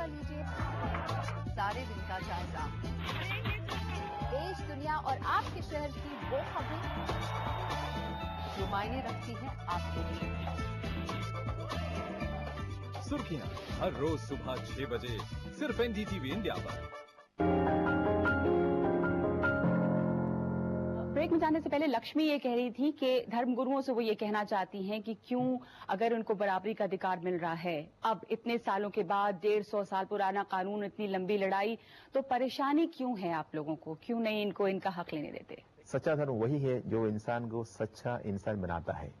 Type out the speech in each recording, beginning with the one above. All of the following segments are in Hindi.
का लीजिए सारे दिन का जायजा। देश, दुनिया और आपके शहर की वो खबरें जो मायने रखती हैं आपके लिए। सुर्खियां हर रोज सुबह 6 बजे सिर्फ एनडीटीवी इंडिया पर। ब्रेक में जाने से पहले लक्ष्मी ये कह रही थी कि धर्मगुरुओं से वो ये कहना चाहती हैं कि क्यों, अगर उनको बराबरी का अधिकार मिल रहा है, अब इतने सालों के बाद 150 साल पुराना कानून, इतनी लंबी लड़ाई, तो परेशानी क्यों है आप लोगों को? क्यों नहीं इनको इनका हक लेने देते? सच्चा धर्म वही है जो इंसान को सच्चा इंसान बनाता है।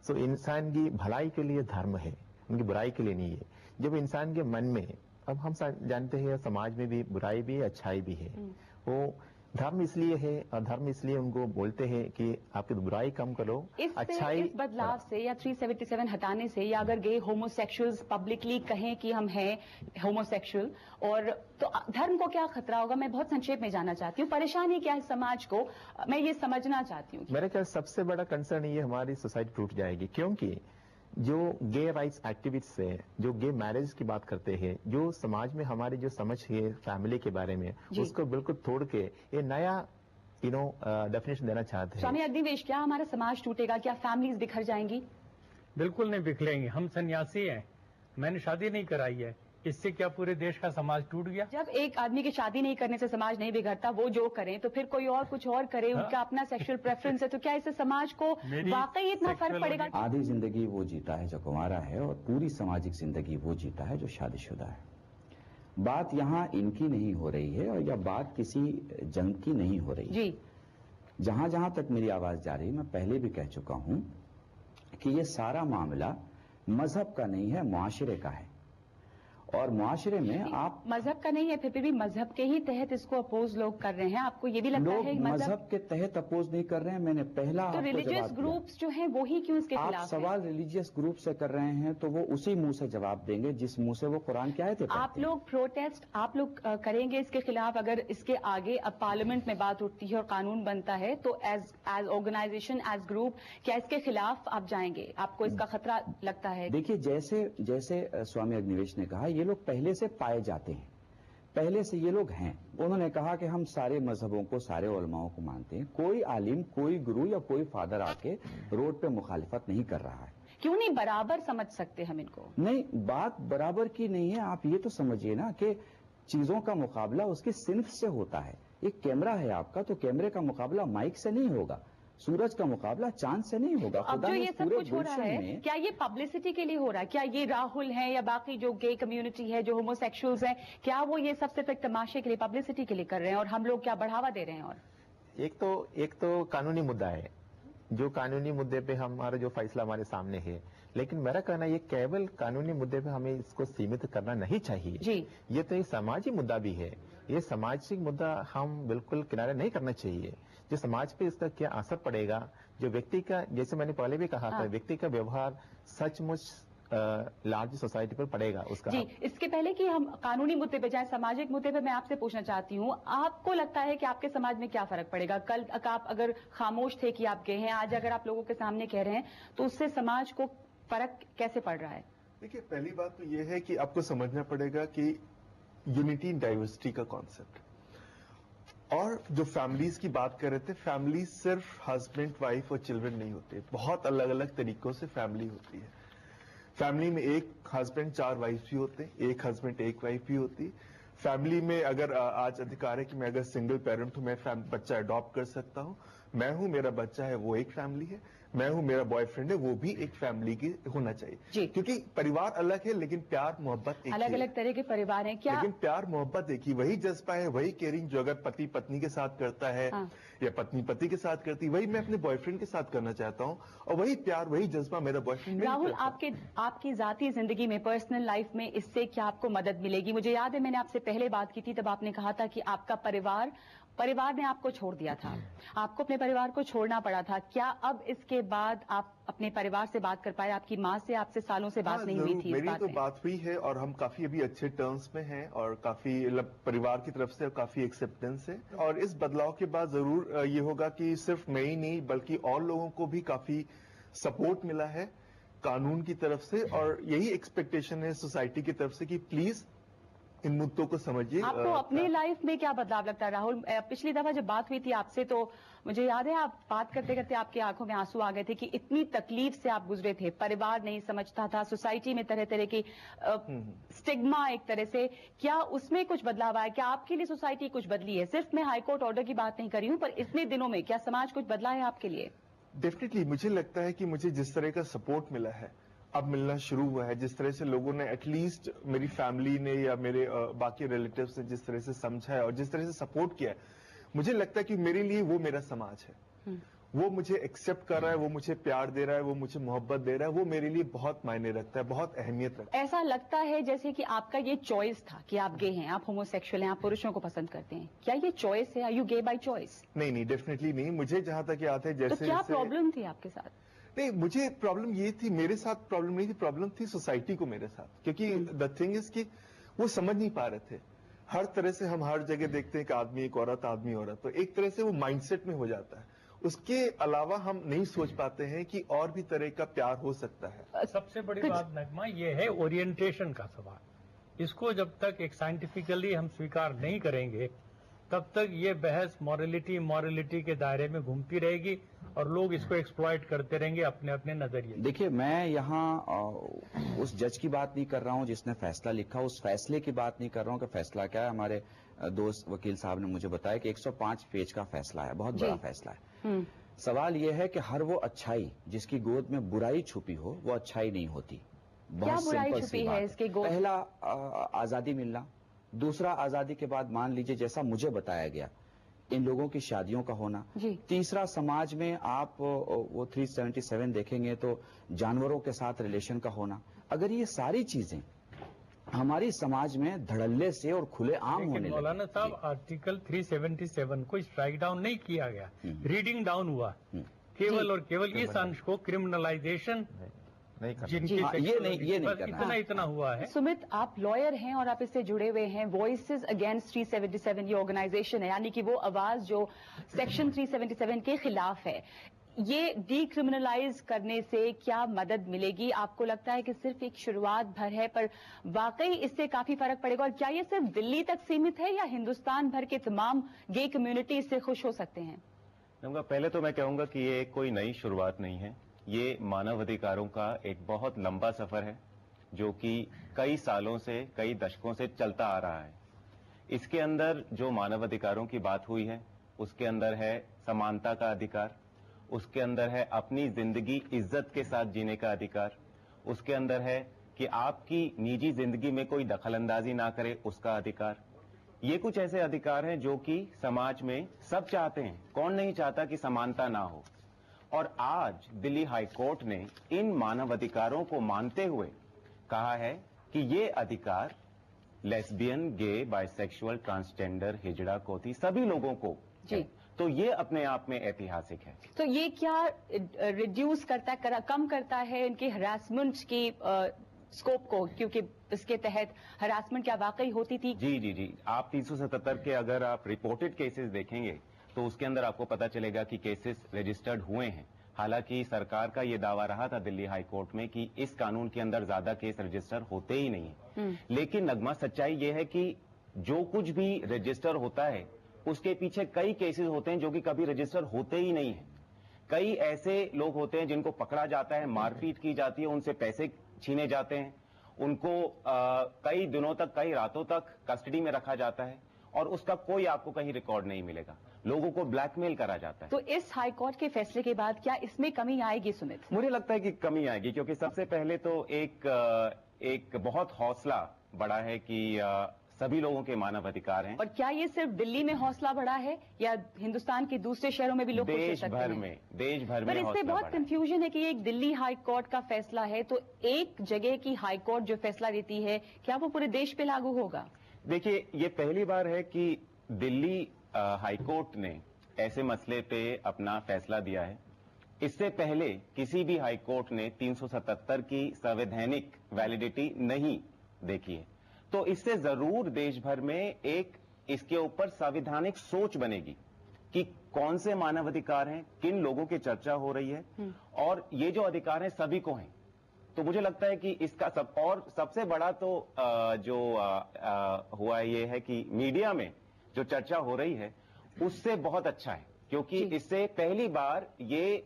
सो इंसान की भलाई के लिए धर्म है, उनकी बुराई के लिए नहीं है। जब इंसान के मन में, अब हम जानते हैं समाज में भी बुराई भी है, अच्छाई भी है, वो धर्म इसलिए है और धर्म इसलिए उनको बोलते हैं कि आपकी बुराई कम करो, अच्छाई। इस बदलाव से या 377 हटाने से, या अगर गे होमोसेक्सुअल्स पब्लिकली कहें कि हम हैं होमोसेक्सुअल, और तो धर्म को क्या खतरा होगा? मैं बहुत संक्षेप में जानना चाहती हूँ, परेशानी क्या है समाज को, मैं ये समझना चाहती हूँ। मेरे ख्याल सबसे बड़ा कंसर्न ये हमारी सोसाइटी टूट जाएगी, क्योंकि जो गे राइट्स एक्टिविस्ट है, जो गे मैरिज की बात करते हैं, जो समाज में हमारी जो समझ है फैमिली के बारे में, उसको बिल्कुल तोड़ के ये नया डेफिनेशन देना चाहते हैं। स्वामी अग्निवेश, क्या हमारा समाज टूटेगा? क्या फैमिलीज बिखर जाएंगी? बिल्कुल नहीं बिखरेंगी। हम सन्यासी हैं, मैंने शादी नहीं कराई है, इससे क्या पूरे देश का समाज टूट गया? जब एक आदमी की शादी नहीं करने से समाज नहीं बिगड़ता, वो जो करें तो फिर कोई और कुछ और करे, उनका अपना सेक्सुअल प्रेफरेंस है, तो क्या इससे समाज को वाकई इतना फर्क पड़ेगा? आधी जिंदगी वो जीता है जो कुंवारा है, और पूरी सामाजिक जिंदगी वो जीता है जो शादीशुदा है। बात यहाँ इनकी नहीं हो रही है, और या बात किसी जंग की नहीं हो रही है। जहां जहां तक मेरी आवाज जा रही, मैं पहले भी कह चुका हूं कि ये सारा मामला मजहब का नहीं है, मुआशरे का है। और मुआशरे में आप मजहब का नहीं है, फिर भी मजहब के ही तहत इसको अपोज लोग कर रहे हैं। आपको ये भी लगता है मजहब के तहत अपोज नहीं कर रहे हैं? मैंने पहला तो रिलीजियस ग्रुप्स जो हैं वो ही क्यों इसके खिलाफ हैं? आप सवाल रिलीजियस ग्रुप से कर रहे हैं तो वो उसी मुंह से जवाब देंगे जिस मुंह से वो कुरान की आयतें पढ़ते हैं। आप लोग प्रोटेस्ट आप लोग करेंगे इसके खिलाफ? अगर इसके आगे अब पार्लियामेंट में बात उठती है और कानून बनता है, तो एज ऑर्गेनाइजेशन, एज ग्रुप, क्या इसके खिलाफ आप जाएंगे? आपको इसका खतरा लगता है? देखिए, जैसे स्वामी अग्निवेश ने कहा, ये लोग पहले से पाए जाते हैं, पहले से ये लोग हैं। उन्होंने कहा कि हम सारे मजहबों को, सारे उलमाओं को मानते हैं, कोई आलिम, कोई गुरु या कोई फादर आके रोड पे मुखालिफत नहीं कर रहा है। क्यों नहीं बराबर समझ सकते हम इनको? नहीं, बात बराबर की नहीं है। आप ये तो समझिए ना कि चीजों का मुकाबला उसकी सिन्फ से होता है। एक कैमरा है आपका, तो कैमरे का मुकाबला माइक से नहीं होगा, सूरज का मुकाबला चांद से नहीं होगा। अब जो ये सब कुछ हो रहा है, क्या ये पब्लिसिटी के लिए हो रहा है? क्या ये राहुल हैं या बाकी जो गे कम्युनिटी है, जो होमोसेक्सुअल्स हैं, क्या वो ये सब सिर्फ एक तमाशे के लिए, पब्लिसिटी के लिए कर रहे हैं, और हम लोग क्या बढ़ावा दे रहे हैं? और एक तो कानूनी मुद्दा है, जो कानूनी मुद्दे पे हमारा जो फैसला हमारे सामने है, लेकिन मेरा कहना ये केवल कानूनी मुद्दे पे हमें इसको सीमित करना नहीं चाहिए जी। ये तो एक सामाजिक मुद्दा भी है। ये सामाजिक मुद्दा हम बिल्कुल किनारे नहीं करना चाहिए। जो समाज पे इसका क्या असर पड़ेगा, जो व्यक्ति का, जैसे मैंने पहले भी कहा था, व्यक्ति का व्यवहार सचमुच लार्ज सोसाइटी पर पड़ेगा उसका। जी, इसके पहले कि हम कानूनी मुद्दे पे जाए, सामाजिक मुद्दे पे मैं आपसे पूछना चाहती हूँ, आपको लगता है कि आपके समाज में क्या फर्क पड़ेगा? कल आप अगर खामोश थे कि आप गए हैं, आज अगर आप लोगों के सामने कह रहे हैं, तो उससे समाज को फर्क कैसे पड़ रहा है? देखिए, पहली बात तो यह है कि आपको समझना पड़ेगा कि यूनिटी इन डाइवर्सिटी का कॉन्सेप्ट, और जो फैमिलीज की बात कर रहे थे, फैमिली सिर्फ हस्बैंड, वाइफ और चिल्ड्रन नहीं होते, बहुत अलग अलग तरीकों से फैमिली होती है। फैमिली में एक हस्बैंड 4 वाइफ भी होते हैं, एक हस्बैंड 1 वाइफ भी होती है। फैमिली में अगर आज अधिकार है कि मैं अगर सिंगल पेरेंट हूं, मैं बच्चा अडॉप्ट कर सकता हूं, मैं हूं, मेरा बच्चा है, वो एक फैमिली है, मैं हूं, मेरा बॉयफ्रेंड है, वो भी एक फैमिली की होना चाहिए। क्योंकि परिवार अलग है लेकिन प्यार मोहब्बत एक, अलग अलग तरह के परिवार हैं क्या, लेकिन प्यार मोहब्बत एक ही, वही जज्बा है, वही केयरिंग जो अगर पति पत्नी के साथ करता है या पत्नी पति के साथ करती है, वही मैं अपने बॉयफ्रेंड के साथ करना चाहता हूं, और वही प्यार, वही जज्बा मेरा बॉयफ्रेंड। राहुल, आपकी जाती जिंदगी में, पर्सनल लाइफ में इससे क्या आपको मदद मिलेगी? मुझे याद है मैंने आपसे पहले बात की थी, तब आपने कहा था कि आपका परिवार ने आपको छोड़ दिया था, आपको अपने परिवार को छोड़ना पड़ा था। क्या अब इसके बाद आप अपने परिवार से बात कर पाए? आपकी माँ से आपसे सालों से बात नहीं हुई थी? मेरी तो बात हुई है, और हम काफी अभी अच्छे टर्म्स में हैं, और काफी परिवार की तरफ से काफी एक्सेप्टेंस है। और इस बदलाव के बाद जरूर ये होगा कि सिर्फ मैं ही नहीं बल्कि और लोगों को भी काफी सपोर्ट मिला है कानून की तरफ से, और यही एक्सपेक्टेशन है सोसाइटी की तरफ से कि प्लीज इन मुद्दों को समझिए। आपको अपनी लाइफ में क्या बदलाव लगता है राहुल? पिछली दफा जब बात हुई थी आपसे तो मुझे याद है आप बात करते करते आपकी आंखों में आंसू आ गए थे कि इतनी तकलीफ से आप गुजरे थे, परिवार नहीं समझता था, सोसाइटी में तरह तरह की स्टिग्मा एक तरह से, क्या उसमें कुछ बदलाव आया? क्या आपके लिए सोसाइटी कुछ बदली है? सिर्फ मैं हाईकोर्ट ऑर्डर की बात नहीं कर रही हूं, पर इतने दिनों में क्या समाज कुछ बदला है आपके लिए? डेफिनेटली मुझे लगता है कि मुझे जिस तरह का सपोर्ट मिला है, अब मिलना शुरू हुआ है, जिस तरह से लोगों ने एटलीस्ट मेरी फैमिली ने या मेरे बाकी रिलेटिव्स ने जिस तरह से समझा है और जिस तरह से सपोर्ट किया है, मुझे लगता है कि मेरे लिए वो मेरा समाज है। वो मुझे एक्सेप्ट कर रहा है, वो मुझे प्यार दे रहा है, वो मुझे मोहब्बत दे रहा है, वो मेरे लिए बहुत मायने रखता है, बहुत अहमियत रखता है। ऐसा लगता है जैसे कि आपका ये चॉइस था कि आप गे हैं, आप होमोसेक्सुअल हैं, आप पुरुषों को पसंद करते हैं, क्या ये चॉइस है? Are you gay by choice? नहीं, डेफिनेटली नहीं। मुझे जहां तक याद है, जैसे तो क्या प्रॉब्लम थी आपके साथ? नहीं, मुझे प्रॉब्लम ये थी, मेरे साथ प्रॉब्लम नहीं थी, प्रॉब्लम थी सोसाइटी को मेरे साथ, क्योंकि द थिंग इज कि वो समझ नहीं पा रहे थे। हर तरह से हम हर जगह देखते हैं कि आदमी एक औरत, आदमी औरत, तो एक तरह से वो माइंडसेट में हो जाता है। उसके अलावा हम नहीं सोच पाते हैं कि और भी तरह का प्यार हो सकता है। सबसे बड़ी बात नगमा ये है ओरिएंटेशन का सवाल। इसको जब तक एक साइंटिफिकली हम स्वीकार नहीं करेंगे तब तक ये बहस मॉरलिटी के दायरे में घूमती रहेगी और लोग इसको एक्सप्लॉइट करते रहेंगे अपने अपने नजरिए। देखिए, मैं यहाँ उस जज की बात नहीं कर रहा हूँ जिसने फैसला लिखा, उस फैसले की बात नहीं कर रहा हूँ कि फैसला क्या है। हमारे दोस्त वकील साहब ने मुझे बताया कि 105 पेज का फैसला है, बहुत बड़ा फैसला है। सवाल यह है कि हर वो अच्छाई जिसकी गोद में बुराई छुपी हो, वो अच्छाई नहीं होती। क्या बुराई छुपी है इसके गोद? पहला आजादी मिलना, दूसरा आजादी के बाद मान लीजिए जैसा मुझे बताया गया इन लोगों की शादियों का होना, तीसरा समाज में आप वो 377 देखेंगे तो जानवरों के साथ रिलेशन का होना। अगर ये सारी चीजें हमारी समाज में धड़ल्ले से और खुले आम होने लगे। मौलाना साहब, आर्टिकल 377 को स्ट्राइक डाउन नहीं किया गया, रीडिंग डाउन हुआ। केवल और केवल इस अंश को क्रिमिनलाइजेशन नहीं करना। ये नहीं करना। इतना हुआ है। सुमित, आप लॉयर हैं और आप इससे जुड़े हुए हैं। वॉइसेस अगेंस्ट 377 ये ऑर्गेनाइजेशन है, यानी कि वो आवाज जो सेक्शन 377 के खिलाफ है। ये डीक्रिमिनलाइज करने से क्या मदद मिलेगी? आपको लगता है कि सिर्फ एक शुरुआत भर है, पर वाकई इससे काफी फर्क पड़ेगा? और क्या ये सिर्फ दिल्ली तक सीमित है या हिंदुस्तान भर के तमाम गे कम्युनिटी इससे खुश हो सकते हैं? पहले तो मैं कहूंगा कि ये कोई नई शुरुआत नहीं है। ये मानव अधिकारों का एक बहुत लंबा सफर है जो कि कई सालों से, कई दशकों से चलता आ रहा है। इसके अंदर जो मानव अधिकारों की बात हुई है, उसके अंदर है समानता का अधिकार, उसके अंदर है अपनी जिंदगी इज्जत के साथ जीने का अधिकार, उसके अंदर है कि आपकी निजी जिंदगी में कोई दखलंदाजी ना करे उसका अधिकार। ये कुछ ऐसे अधिकार हैं जो कि समाज में सब चाहते हैं, कौन नहीं चाहता कि समानता ना हो। और आज दिल्ली हाई कोर्ट ने इन मानव अधिकारों को मानते हुए कहा है कि ये अधिकार लेस्बियन, गे, बाइसेक्सुअल, ट्रांसजेंडर, हिजड़ा, कोती सभी लोगों को जी। तो ये अपने आप में ऐतिहासिक है। तो ये क्या रिड्यूस करता है, कम करता है इनकी हरासमेंट की स्कोप को, क्योंकि इसके तहत हरासमेंट क्या वाकई होती थी? जी। आप 377 के अगर आप रिपोर्टेड केसेस देखेंगे तो उसके अंदर आपको पता चलेगा कि केसेस रजिस्टर्ड हुए हैं। हालांकि सरकार का ये दावा रहा था दिल्ली हाई कोर्ट में कि इस कानून के अंदर ज्यादा केस रजिस्टर होते ही नहीं है। लेकिन नगमा, सच्चाई ये है कि जो कुछ भी रजिस्टर होता है उसके पीछे कई केसेस होते हैं जो कि कभी रजिस्टर होते ही नहीं है। कई ऐसे लोग होते हैं जिनको पकड़ा जाता है, मारपीट की जाती है, उनसे पैसे छीने जाते हैं, उनको कई दिनों तक, कई रातों तक कस्टडी में रखा जाता है और उसका कोई आपको कहीं रिकॉर्ड नहीं मिलेगा। लोगों को ब्लैकमेल करा जाता है। तो इस हाई कोर्ट के फैसले के बाद क्या इसमें कमी आएगी सुमित? मुझे लगता है कि कमी आएगी, क्योंकि सबसे पहले तो एक बहुत हौसला बढ़ा है कि सभी लोगों के मानव अधिकार हैं। और क्या ये सिर्फ दिल्ली में हौसला बढ़ा है या हिंदुस्तान के दूसरे शहरों में भी लोग देश भर में पर इससे बहुत कंफ्यूजन है कि एक दिल्ली हाई कोर्ट का फैसला है तो एक जगह की हाई कोर्ट जो फैसला देती है क्या वो पूरे देश पे लागू होगा? देखिए, ये पहली बार है कि दिल्ली हाई कोर्ट ने ऐसे मसले पे अपना फैसला दिया है। इससे पहले किसी भी हाई कोर्ट ने 377 की संवैधानिक वैलिडिटी नहीं देखी है। तो इससे जरूर देश भर में एक इसके ऊपर संवैधानिक सोच बनेगी कि कौन से मानव अधिकार हैं, किन लोगों की चर्चा हो रही है और ये जो अधिकार हैं सभी को हैं। तो मुझे लगता है कि इसका सबसे बड़ा तो हुआ ये है कि मीडिया में जो चर्चा हो रही है उससे बहुत अच्छा है, क्योंकि इससे पहली बार ये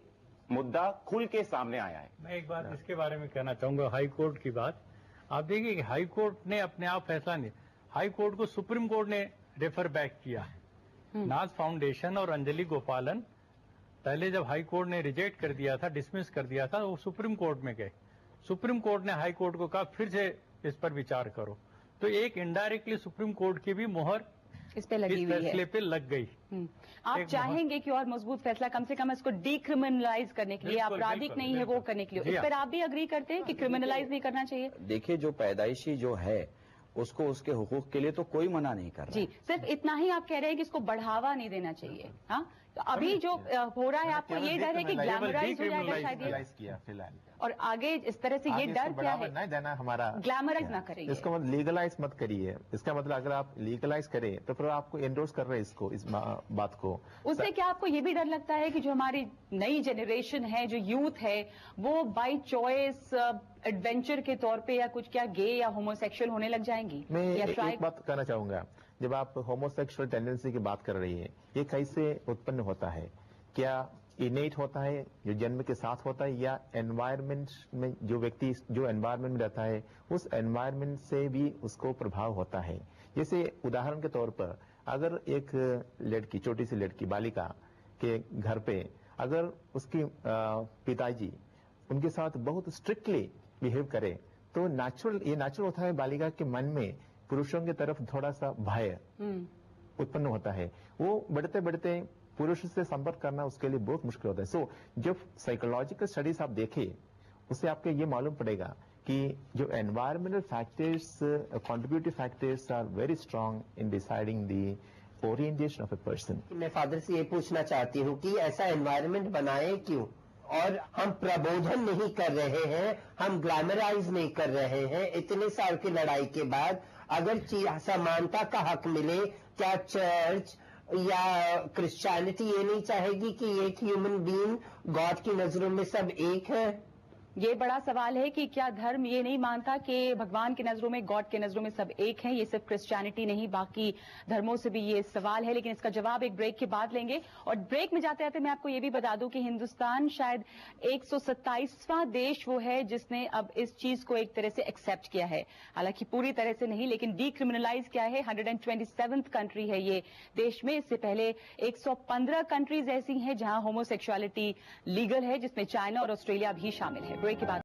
मुद्दा खुल के सामने आया है। मैं एक बात इसके बारे में कहना चाहूंगा, हाई कोर्ट की बात। आप देखिए कि हाई कोर्ट ने अपने आप फैसला नहीं, हाई कोर्ट को सुप्रीम कोर्ट ने रेफर बैक किया है। नाज फाउंडेशन और अंजलि गोपालन पहले जब हाई कोर्ट ने रिजेक्ट कर दिया था, डिसमिस कर दिया था, वो सुप्रीम कोर्ट में गए। सुप्रीम कोर्ट ने हाई कोर्ट को कहा फिर से इस पर विचार करो, तो एक इनडायरेक्टली सुप्रीम कोर्ट की भी मोहर इस पे लगी हुई है, फैसले पे लग गई। आप चाहेंगे कि और मजबूत फैसला कम से कम इसको डिक्रिमिनलाइज करने के लिए, आपराधिक नहीं है वो करने के लिए, इस पर आप भी अग्री करते हैं कि क्रिमिनलाइज नहीं करना चाहिए? देखिए, जो पैदाइशी जो है उसको उसके हुकूक के लिए तो कोई मना नहीं कर रहा। जी, सिर्फ इतना ही आप कह रहे हैं कि इसको बढ़ावा नहीं देना चाहिए। हाँ, तो अभी जो हो रहा है, आपको ये डर है कि ग्लैमराइज हो जाएगा शायद ये, फिलहाल और आगे इस तरह से ये डर क्या है, नहीं देना हमारा, ग्लैमराइज ना करिए, इसको मतलब लीगलाइज मत करिए। इसका मतलब अगर आप लीगलाइज करें तो फिर आपको एंडोर्स कर रहे हैं इसको, इस बात को। उससे क्या आपको ये भी डर लगता है कि जो हमारी नई जनरेशन है, जो यूथ है, वो बाय चॉइस एडवेंचर के तौर पे या कुछ क्या गे या होमोसेक्सुअल होने लग जाएंगी? मैं एक बात कहना चाहूंगा, जब आप होमोसेक्सुअल टेंडेंसी की बात कर रही है, ये कैसे उत्पन्न होता है? क्या इनेट होता है, जो जन्म के साथ होता है, या एनवायरनमेंट में जो व्यक्ति जो एनवायरनमेंट में रहता है उस एनवायरनमेंट से भी उसको प्रभाव होता है? जैसे उदाहरण के तौर पर, अगर एक लड़की, छोटी सी लड़की, बालिका के घर पे अगर उसकी पिताजी उनके साथ बहुत स्ट्रिक्टली बिहेव करे, तो ये नेचुरल होता है बालिका के मन में पुरुषों की तरफ थोड़ा सा भय उत्पन्न होता है। वो बढ़ते बढ़ते पुरुष से संपर्क करना उसके लिए बहुत मुश्किल होता है। सो जब साइकोलॉजिकल स्टडीज आप देखें, उससे आपको ये मालूम पड़ेगा कि जो environmental factors, contributive factors are very strong in deciding the orientation of a person. मैं फादर से ये पूछना चाहती हूँ कि ऐसा एनवायरमेंट बनाए क्यों? और हम प्रबोधन नहीं कर रहे हैं, हम ग्लैमराइज नहीं कर रहे हैं। इतने साल की लड़ाई के बाद अगर समानता का हक मिले, क्या चर्च या क्रिश्चियनिटी ये नहीं चाहेगी कि एक ह्यूमन बीइंग गॉड की नजरों में सब एक है? ये बड़ा सवाल है कि क्या धर्म ये नहीं मानता कि भगवान की नजरों में, गॉड के नजरों में सब एक हैं? ये सिर्फ क्रिश्चियनिटी नहीं, बाकी धर्मों से भी ये सवाल है, लेकिन इसका जवाब एक ब्रेक के बाद लेंगे। और ब्रेक में जाते जाते मैं आपको ये भी बता दूं कि हिंदुस्तान शायद 127वां देश वो है जिसने अब इस चीज को एक तरह से एक्सेप्ट किया है, हालांकि पूरी तरह से नहीं, लेकिन डीक्रिमिनलाइज किया है। 127th कंट्री है ये देश में। इससे पहले 115 कंट्रीज ऐसी हैं जहां होमोसेक्सुअलिटी लीगल है, जिसमें चाइना और ऑस्ट्रेलिया भी शामिल है। ब्रेक के बाद